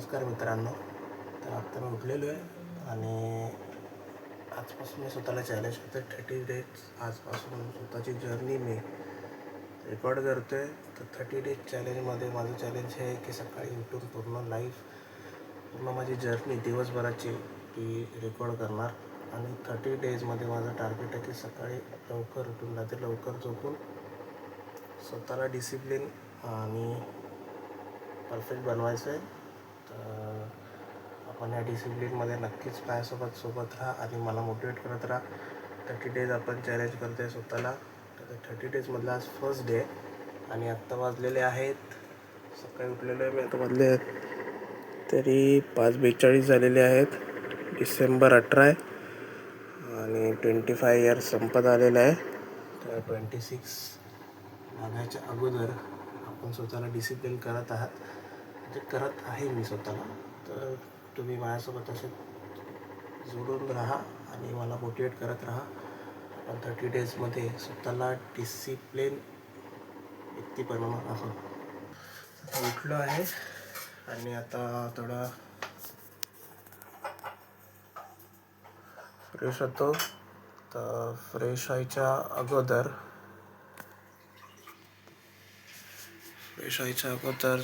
नमस्कार मित्रांनो. तर आत्ता मी उठलेलो आहे आणि आजपासून मी स्वतःला चॅलेंज करतो आहे 30 डेज. आजपासून स्वतःची जर्नी मी रेकॉर्ड करतो आहे. तर 30 डेज चॅलेंजमध्ये माझं चॅलेंज हे आहे की सकाळी उठून पूर्ण माझी जर्नी दिवसभराची ती रेकॉर्ड करणार. आणि 30 डेजमध्ये माझं टार्गेट आहे की सकाळी लवकर उठून रात्री लवकर झोपून स्वतःला डिसिप्लिन आणि परफेक्ट बनवायचं आहे. तर आपण या डिसिप्लिनमध्ये नक्कीच माझ्यासोबत राहा आणि मला मोटिवेट करत राहा. 30 डेज आपण चॅलेंज करतो आहे स्वतःला. तर 30 डेजमधला आज फर्स्ट डे आणि आत्ता वाजलेले आहेत, सकाळी उठलेलो आहे मी, आता वाजले आहेत तरी 5:42 झालेले आहेत. डिसेंबर 18 आहे आणि 25 इयर्स संपत आलेलं आहे. तर 26 लागायच्या अगोदर आपण स्वतःला डिसिप्लिन करत आहात, म्हणजे करत आहे मी स्वतःला. तर तुम्ही माझ्यासोबत असे जोडून राहा आणि मला मोटिवेट करत राहा. आपण 30 डेजमध्ये स्वतःला डिसिप्लिन व्यक्ती बनवणार आहोत. आता उठलो आहे आणि आता थोडा फ्रेश होतो. तर फ्रेश व्हायच्या अगोदर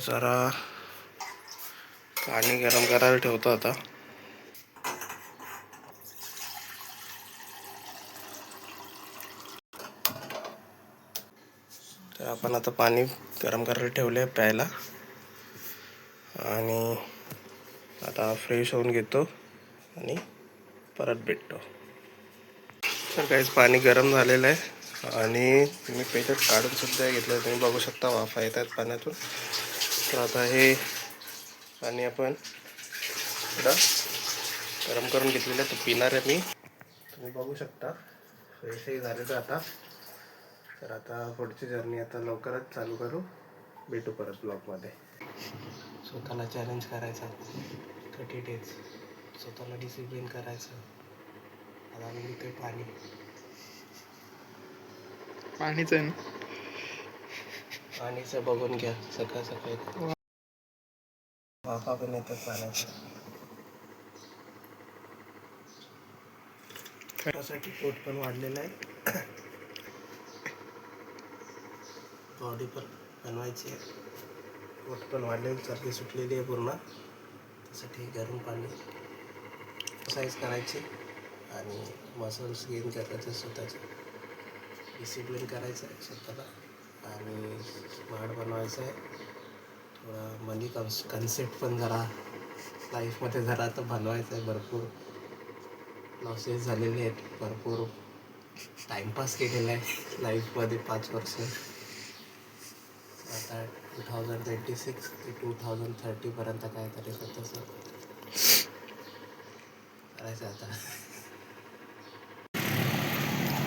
जरा पाणी गरम करायला ठेवतो आता. तर आपण आता पाणी गरम करायला ठेवले आहे प्यायला आणि आता फ्रेश होऊन घेतो आणि परत भेटतो. तर काहीच पाणी गरम झालेलं आहे आणि मी पेजत काढून सुद्धा घेतलं. तुम्ही बघू शकता वाफा येत आहेत पाण्यातून. तर आता हे पाणी आपण थोडं गरम करून घेतलेलं आहे, तर पिणार आहे मी. तुम्ही बघू शकता फ्रेशही झालेलं आता. तर आता पुढची जर्नी आता लवकरच चालू करू. भेटू परत ब्लॉगमध्ये. स्वतःला चॅलेंज करायचा 30 डेज, स्वतःला डिसिप्लिन करायचं. आता मी ते पाणीच आहे ना. पाणीचं बघून घ्या, सकाळी वाफा पण येतात पाण्याच्या. त्यासाठी पोट पण वाढलेलं आहे, बॉडी पण बनवायची आहे. पोट पण वाढलेली, चरबी सुटलेली आहे पूर्ण. त्यासाठी गरम पाणी, एक्सरसाइज करायची आणि मसल्स गेन करायचं, स्वतःचं डिसिप्लिन करायचं आहे स्वतःला आणि स्मार्ट बनवायचं आहे. थोडा मनी कन्सेप्ट पण जरा लाईफमध्ये जरा आता बनवायचं आहे. भरपूर लॉसेस झालेले आहेत, भरपूर टाईमपास केलेला आहे लाईफमध्ये 5 वर्ष. आता 2026 ते 2030पर्यंत काहीतरी स्वतःचं करायचं आता.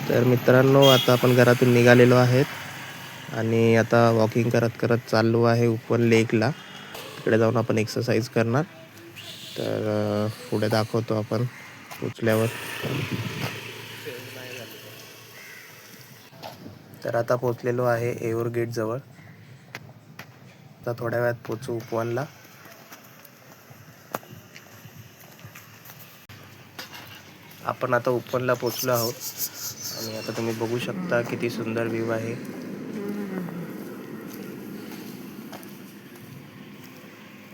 तर मित्रांनो, आता आपण घरातून निघालेलो आहेत आणि आता वॉकिंग करत करत चाललो आहे उपवन लेकला. तिकडे जाऊन आपण एक्सरसाइज करणार. तर पुढे दाखवतो आपण पोचल्यावर. तर आता पोचलेलो आहे येऊर गेटजवळ. आता थोड्या वेळात पोचू उपवनला. आपण आता उपवनला पोचलो आहोत आणि आता तुम्ही बघू शकता किती सुंदर व्ह्यू आहे.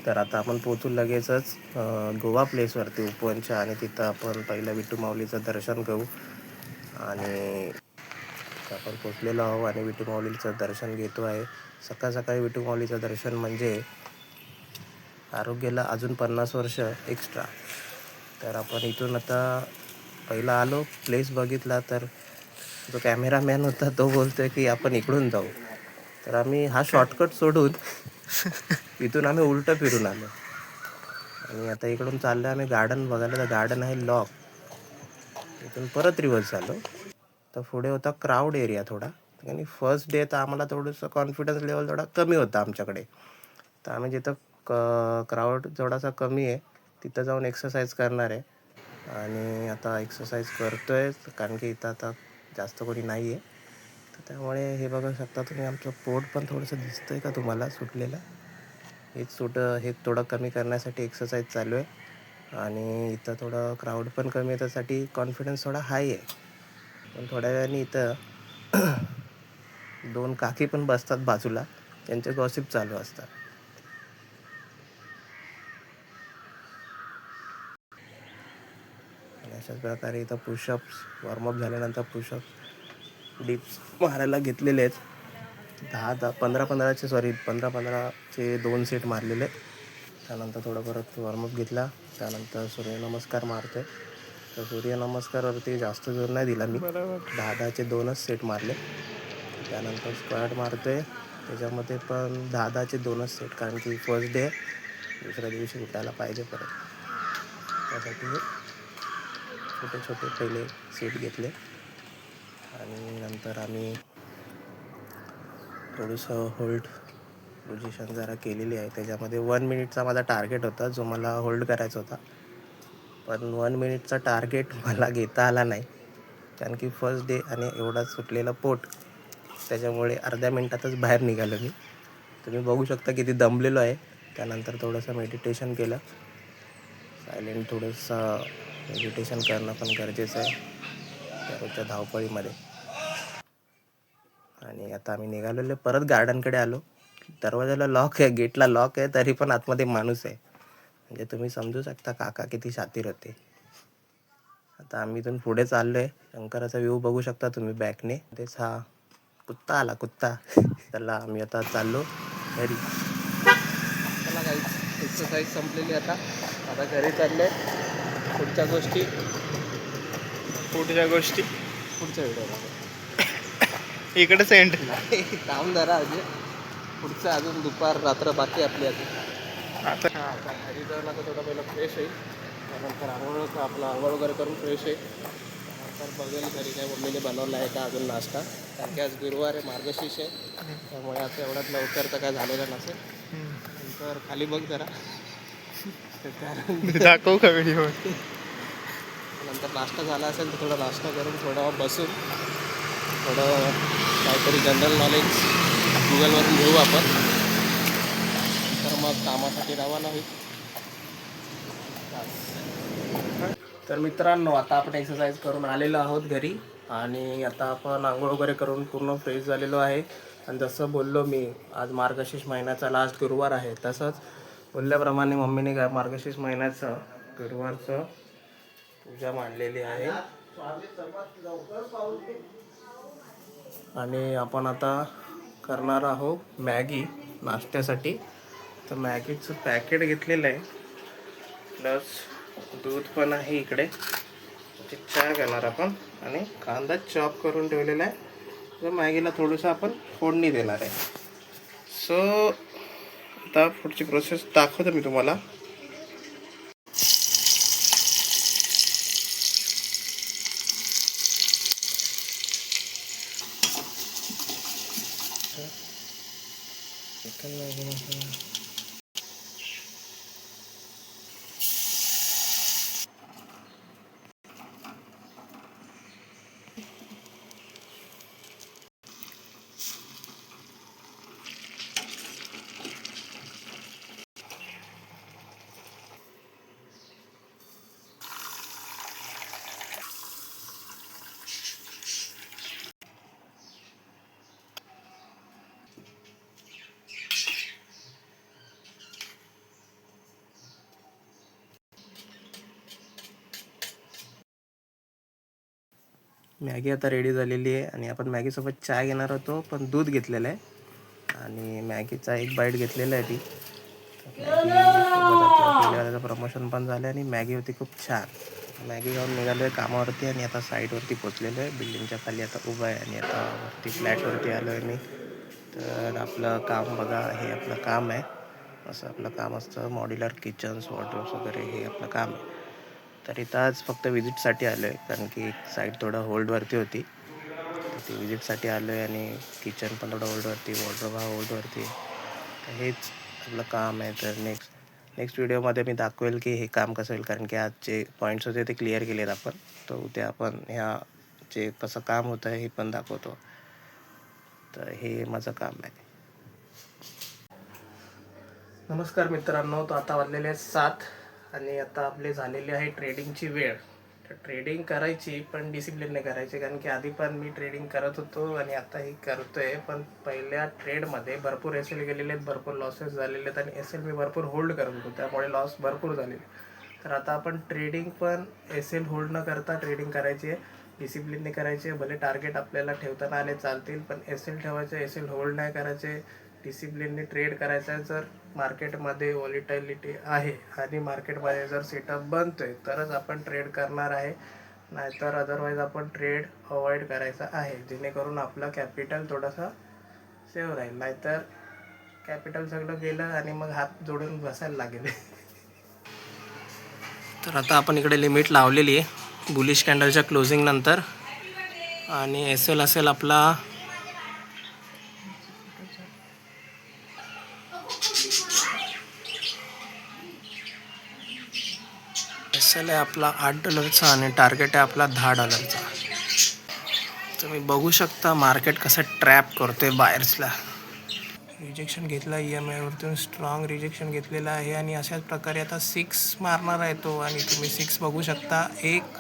तर आता आपण पोचू लगेचच गोवा प्लेसवरती उपवनच्या, आणि तिथं आपण पहिलं विठू माऊलीचं दर्शन घेऊ. आणि आपण पोचलेलो आहोत आणि विठू माऊलीचं दर्शन घेतो आहे. सकाळी विठू माऊलीचं दर्शन म्हणजे आरोग्याला अजून 50 वर्ष एक्स्ट्रा. तर आपण इथून आता पहिला आलो, प्लेस बघितला, तर जो कॅमेरामॅन होता तो बोलतोय की आपण इकडून जाऊ. तर आम्ही हा शॉर्टकट सोडून इथून आम्ही उलटं फिरून आलो आणि आता इकडून चाललो आम्ही गार्डन बघायला. तर गार्डन आहे लॉक. इथून परत रिव्हर्स झालो. तर पुढे होता क्राऊड एरिया थोडा, आणि फर्स्ट डे तर आम्हाला थोडंसं कॉन्फिडन्स लेवल थोडा कमी होता आमच्याकडे. तर आम्ही जिथं क्राऊड थोडासा कमी आहे तिथं जाऊन एक्सरसाइज करणार आहे. आणि आता एक्सरसाइज करतो आहे कारण की इथं आता जास्त कोणी नाही आहे. तर त्यामुळे हे बघू शकता तुम्ही, आमचं पोट पण थोडंसं दिसतं आहे का तुम्हाला सुटलेलं. हे थोडं कमी करण्यासाठी एक्सरसाइज चालू आहे. आणि इथं थोडं क्राऊड पण कमी आहे, त्यासाठी कॉन्फिडन्स थोडा हाय आहे. पण थोड्या वेळाने इथं 2 काकी पण बसतात बाजूला, त्यांचे गॉसिप चालू असतात. आणि अशाच प्रकारे इथं पुशअप्स वॉर्मअप झाल्यानंतर पुशअप्स डिप्स मारायला घेतलेले आहेत. 15-15चे 2 सेट मारलेले. त्यानंतर थोडं परत वॉर्मअप घेतला. त्यानंतर सूर्यनमस्कार मारतो. तर सूर्यनमस्कारवरती जास्त जोर नाही दिला मी, 10-10चे 2च सेट मारले. त्यानंतर स्क्वॅट मारतो आहे, त्याच्यामध्ये पण 10-10चे 2च सेट, कारण की फर्स्ट डे दुसऱ्या दिवशी उठायला पाहिजे परत. त्यासाठी हे छोटे छोटे पहिले सेट घेतले. आणि नंतर आम्ही थोडंसं होल्ड पोझिशन जरा केलेली आहे. त्याच्यामध्ये 1 मिनिटचा माझा टार्गेट होता, जो मला होल्ड करायचा होता. पण 1 मिनिटचा टार्गेट मला घेता आला नाही, कारण की फर्स्ट डे आणि एवढा सुटलेलं पोट, त्याच्यामुळे अर्ध्या मिनटातच बाहेर निघालो मी. तुम्ही बघू शकता किती दमलेलो आहे. त्यानंतर थोडंसं मेडिटेशन केलं. सायलेंट थोडंसं मेडिटेशन करणं पण गरजेचं आहे दररोजच्या धावपळीमध्ये. आणि आता आम्ही निघालेलो परत गार्डनकडे आलो. दरवाजाला लॉक आहे, गेटला लॉक आहे, तरी पण आतमध्ये माणूस आहे. म्हणजे तुम्ही समजू शकता काका किती शातीर होते. आता आम्ही इथून पुढे चाललो आहे. शंकराचा व्ह्यू बघू शकता तुम्ही बॅकने. तेच हा कुत्ता आला, कुत्ता. त्याला आम्ही आता चाललो घरी. चला काही एक्सरसाइज संपलेली आता घरी चालले. पुढच्या गोष्टी पुढच्या व्हिडिओमध्ये इकडे सेंड काम जरा अजून पुढचं, अजून दुपार रात्र बाकी आपली अजून. आता आता घरी जाऊन आता थोडं पहिलं फ्रेश होईल. त्यानंतर आंघोळ वगैरे करून फ्रेश होईल. त्यानंतर बघेल घरी काय मम्मीने बनवलं आहे का अजून नाश्ता, कारण की आज गुरुवार आहे, मार्गशीर्ष आहे. त्यामुळे आता एवढ्यात लवकर तर काय झालेलं नसेल. नंतर खाली बघ जरा. दाखवू का व्हिडिओ? नंतर नाश्ता झाला असेल तर थोडा नाश्ता करून थोडा बसून थोडं काहीतरी जनरल नॉलेज गुगलवरून घेऊ आपण. तर मग कामासाठी रवाना होईल. तर मित्रांनो, आता आपण एक्सरसाइज करून आलेलो आहोत घरी. आणि आता आपण आंघोळ वगैरे करून पूर्ण फ्रेश झालेलो आहे. आणि जसं बोललो मी, आज मार्गशीर्ष महिन्याचा लास्ट गुरुवार आहे. तसंच बोलल्याप्रमाणे मम्मीने काय मार्गशीर्ष महिन्याचं गुरुवारचं पूजा मांडलेली आहे. आणि आपण आता करणार आहोत मॅगी नाश्त्यासाठी. तर मॅगीचं पॅकेट घेतलेलं आहे, प्लस दूध पण आहे इकडे. चहा घेणार आपण आणि कांदा चॉप करून ठेवलेला आहे. तर मॅगीला थोडंसं आपण फोडणी देणार आहे. सो आता पुढची प्रोसेस दाखवतो मी तुम्हाला. मॅगी आता रेडी झालेली आहे आणि आपण मॅगीसोबत चहा घेणार होतो, पण दूध घेतलेलं आहे आणि मॅगीचा एक बाईट घेतलेला आहे. ती मॅगीसोबत आपलं केलेलं प्रमोशन पण झालं आणि मॅगी होती खूप छान. मॅगी खाऊन निघालो आहे कामावरती आणि आता साईडवरती पोचलेलो आहे. बिल्डिंगच्या खाली आता उभा आहे आणि आता वरती फ्लॅटवरती आलो आहे मी. तर आपलं काम बघा, हे आपलं काम आहे. असं आपलं काम असतं, मॉड्युलर किचन्स, वॉर्डरोब्स वगैरे हे आपलं काम आहे. तर इथं आज फक्त विजिटसाठी आलो आहे, कारण की एक साईड थोडं होल्डवरती होती, तर ती विजिटसाठी आलो आहे. आणि किचन पण थोडं होल्डवरती, वॉर्डरोब हा होल्डवरती. तर हेच आपलं काम आहे. तर नेक्स्ट व्हिडिओमध्ये मी दाखवेल की हे काम कसं होईल, कारण की आज जे पॉईंट्स होते ते क्लिअर केलेत आपण. तर उद्या आपण ह्या जे कसं काम होतं आहे हे पण दाखवतो. तर हे माझं काम आहे. नमस्कार मित्रांनो, तो आता वाजलेले आहेत 7 आणि आता आपले झालेली आहे ट्रेडिंगची वेळ. तर ट्रेडिंग करायची पण डिसिप्लिनने करायची, कारण की आधी पण मी ट्रेडिंग करत होतो आणि आताही करतोय. पण पहिल्या ट्रेडमध्ये भरपूर एस एल गेलेले आहेत, भरपूर लॉसेस झालेले आहेत आणि एस एल मी भरपूर होल्ड करत होतो, त्यामुळे लॉस भरपूर झालेले. तर आता आपण ट्रेडिंग पण एस एल होल्ड न करता ट्रेडिंग करायची आहे, डिसिप्लिनने करायची आहे. भले टार्गेट आपल्याला ठेवताना आले चालतील, पण एस एल ठेवायचे, एस एल होल्ड नाही करायचे, डिसिप्लिनने ट्रेड करायचा आहे. जर मार्केटमध्ये व्हॉलिटॅलिटी आहे आणि मार्केटमध्ये जर सेटअप बनतोय तरच आपण ट्रेड करणार आहे, नाहीतर अदरवाईज आपण ट्रेड अवॉइड करायचा आहे, जेणेकरून आपला कॅपिटल थोडासा सेव्ह राहील. नाहीतर कॅपिटल सगळं गेलं आणि मग हात जोडून बसायला लागेल. तर आता आपण इकडे लिमिट लावलेली आहे बुलिश कॅन्डलच्या क्लोजिंग नंतर, आणि एस एल असेल आपला एस एल आहे आपला $8 आणि टार्गेट आहे आपला $10. तुम्ही बघू शकता मार्केट कसं ट्रॅप करतोय बायर्सला. रिजेक्शन घेतला EMI वरतून, स्ट्रॉंग रिजेक्शन घेतलेला आहे आणि अशाच प्रकारे आता 6 मारणार आहे तो. आणि तुम्ही 6 बघू शकता, एक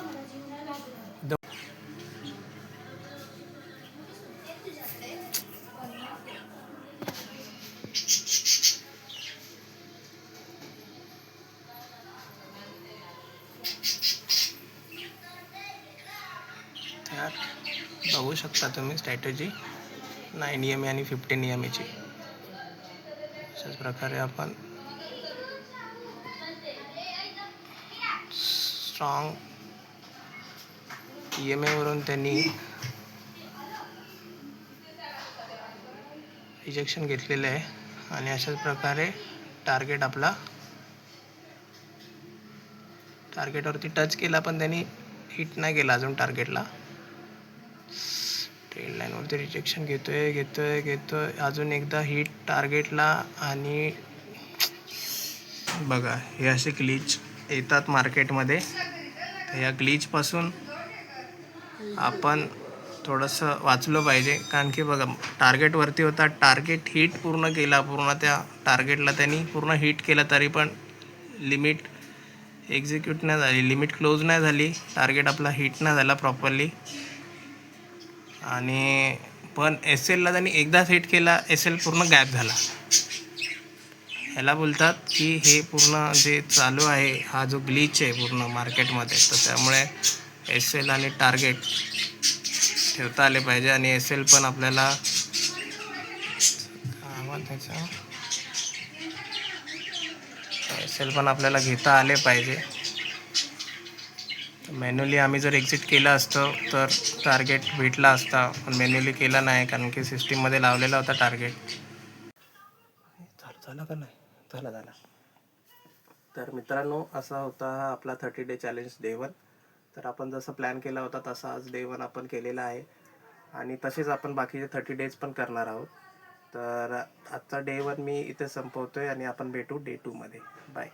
त्यात बघू शकता तुम्ही स्ट्रॅटेजी 9 EMI आणि 15 EMIची. अशाच प्रकारे आपण स्ट्रॉंग EMI वरून त्यांनी रिजेक्शन घेतलेलं आहे आणि अशाच प्रकारे टार्गेट आपला टार्गेटवरती टच केला, पण त्यांनी हिट नाही केला अजून टार्गेटला. ट्रेड लाईनवरती रिजेक्शन घेतोय अजून एकदा हिट टार्गेटला. आणि बघा, हे असे ग्लिच येतात मार्केटमध्ये. या ग्लिचपासून आपण थोडंसं वाचलं पाहिजे, कारण की बघा टार्गेटवरती होता, टार्गेट हिट पूर्ण केला, पूर्ण त्या टार्गेटला त्यांनी पूर्ण हिट केलं, तरी पण लिमिट एक्झिक्यूट नाही झाली, लिमिट क्लोज नाही झाली, टार्गेट आपला हिट नाही झाला प्रॉपरली. आणि पण एस एलला त्यांनी एकदाच हिट केला, एस एल पूर्ण गॅप झाला. ह्याला बोलतात की हे पूर्ण जे चालू आहे, हा जो ग्लिच आहे पूर्ण मार्केटमध्ये, तर त्यामुळे एस एल आणि टार्गेट ठेवता आले पाहिजे. आणि एस एल पण आपल्याला एस एल पण आपल्याला घेता आले पाहिजे. मॅन्युअली आम्ही जर एक्झिट केलं असतं तर टार्गेट भेटला असता, पण मॅन्युअली केला नाही, कारण की सिस्टीममध्ये लावलेला होता टार्गेट. झालं का नाही? झाला. तर मित्रांनो, असा होता हा आपला 30 डे चॅलेंज डे 1. तर आपण जसं प्लॅन केला होता तसा आज डे 1 आपण केलेला आहे, आणि तसेच आपण बाकीचे 30 डेज पण करणार आहोत. तर आजचा डे 1 मी इथे संपवतोय आणि आपण भेटू डे 2 मध्ये. बाय.